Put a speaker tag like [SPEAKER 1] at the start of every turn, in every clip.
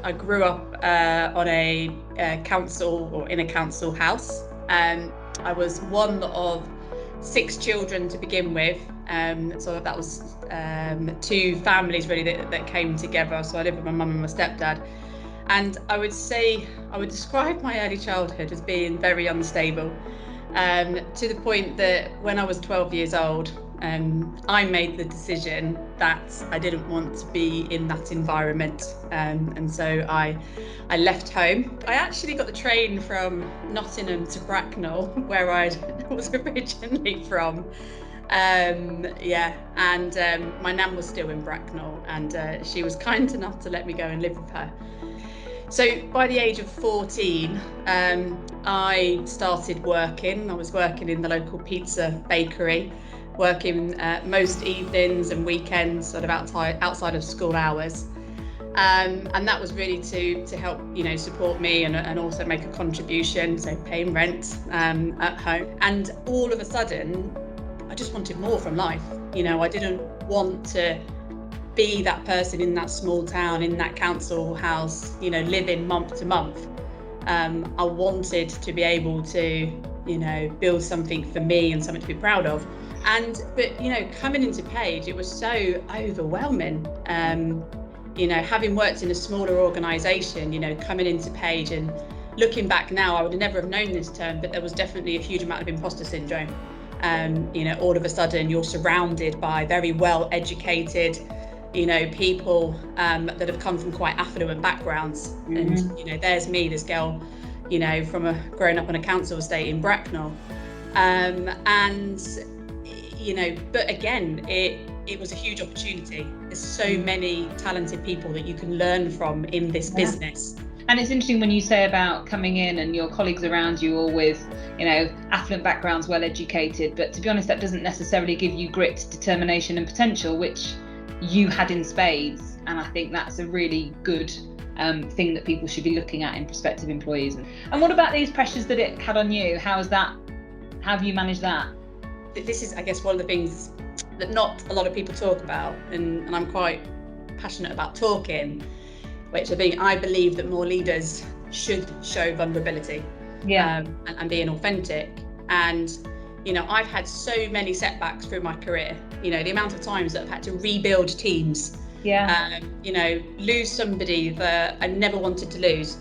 [SPEAKER 1] I grew up on a council, or in a council house. I was one of 6 children to begin with. So that was 2 families really that came together. So I lived with my mum and my stepdad. And I would describe my early childhood as being very unstable, to the point that when I was 12 years old, I made the decision that I didn't want to be in that environment, and so I left home. I actually got the train from Nottingham to Bracknell, where I was originally from. My nan was still in Bracknell, and she was kind enough to let me go and live with her. So by the age of 14, I started working. I was working in the local pizza bakery, working most evenings and weekends, sort of outside of school hours. And that was really to help, support me and also make a contribution, so paying rent at home. And all of a sudden, I just wanted more from life. I didn't want to be that person in that small town, in that council house, living month to month. I wanted to be able to, build something for me and something to be proud of. But coming into Page, it was so overwhelming. Having worked in a smaller organisation, coming into Page, and looking back now, I would never have known this term, but there was definitely a huge amount of imposter syndrome. All of a sudden you're surrounded by very well educated, people that have come from quite affluent backgrounds. Mm-hmm. And there's me, this girl, growing up on a council estate in Bracknell, but again, it was a huge opportunity. There's so many talented people that you can learn from in this business.
[SPEAKER 2] And it's interesting when you say about coming in and your colleagues around you all with, affluent backgrounds, well educated, but to be honest, that doesn't necessarily give you grit, determination and potential, which you had in spades. And I think that's a really good thing that people should be looking at in prospective employees. And what about these pressures that it had on you? How have you managed that?
[SPEAKER 1] This is, I guess, one of the things that not a lot of people talk about, and I'm quite passionate about talking, which I believe that more leaders should show vulnerability, and being authentic. And I've had so many setbacks through my career. The amount of times that I've had to rebuild teams, lose somebody that I never wanted to lose,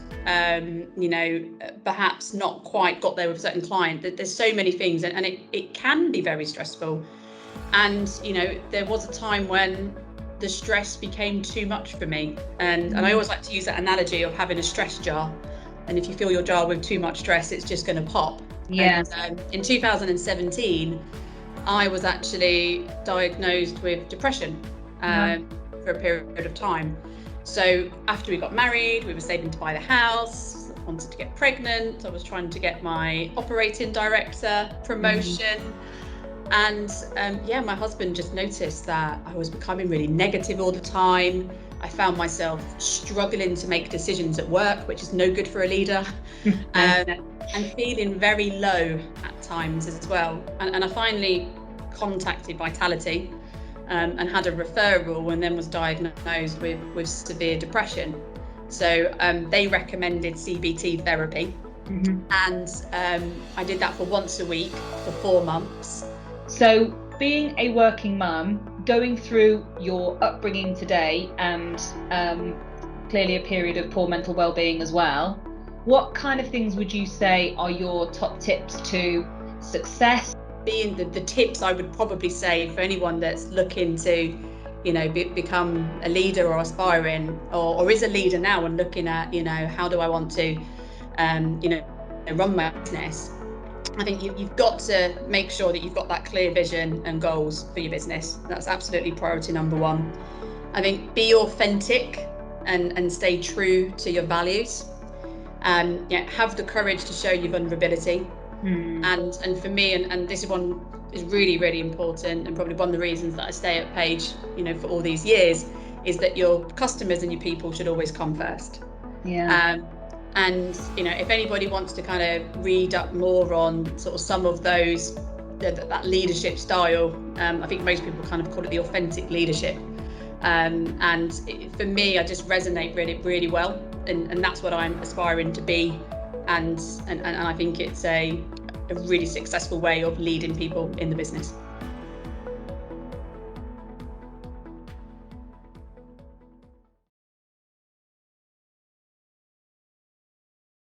[SPEAKER 1] perhaps not quite got there with a certain client. There's so many things, and it can be very stressful. And there was a time when the stress became too much for me, and I always like to use that analogy of having a stress jar, and if you fill your jar with too much stress, it's just going to pop. And in 2017 I was actually diagnosed with depression for a period of time. So after we got married, we were saving to buy the house, I wanted to get pregnant, I was trying to get my operating director promotion. And my husband just noticed that I was becoming really negative all the time. I found myself struggling to make decisions at work, which is no good for a leader, and feeling very low at times as well. And I finally contacted Vitality and had a referral, and then was diagnosed with severe depression. So they recommended CBT therapy, and I did that for once a week for 4 months.
[SPEAKER 2] So being a working mum, going through your upbringing today, and clearly a period of poor mental well-being as well, what kind of things would you say are your top tips to success?
[SPEAKER 1] Being the tips I would probably say for anyone that's looking to, become a leader or aspiring, or is a leader now and looking at, how do I want to, run my business? I think you've got to make sure that you've got that clear vision and goals for your business. That's absolutely priority number 1. I think be authentic and stay true to your values. Have the courage to show your vulnerability. And for me, and this one is really, really important, and probably one of the reasons that I stay at Page, for all these years, is that your customers and your people should always come first. And if anybody wants to kind of read up more on sort of some of those, that leadership style, I think most people kind of call it the authentic leadership. For me, I just resonate really, really well. and that's what I'm aspiring to be, and I think it's a really successful way of leading people in the business.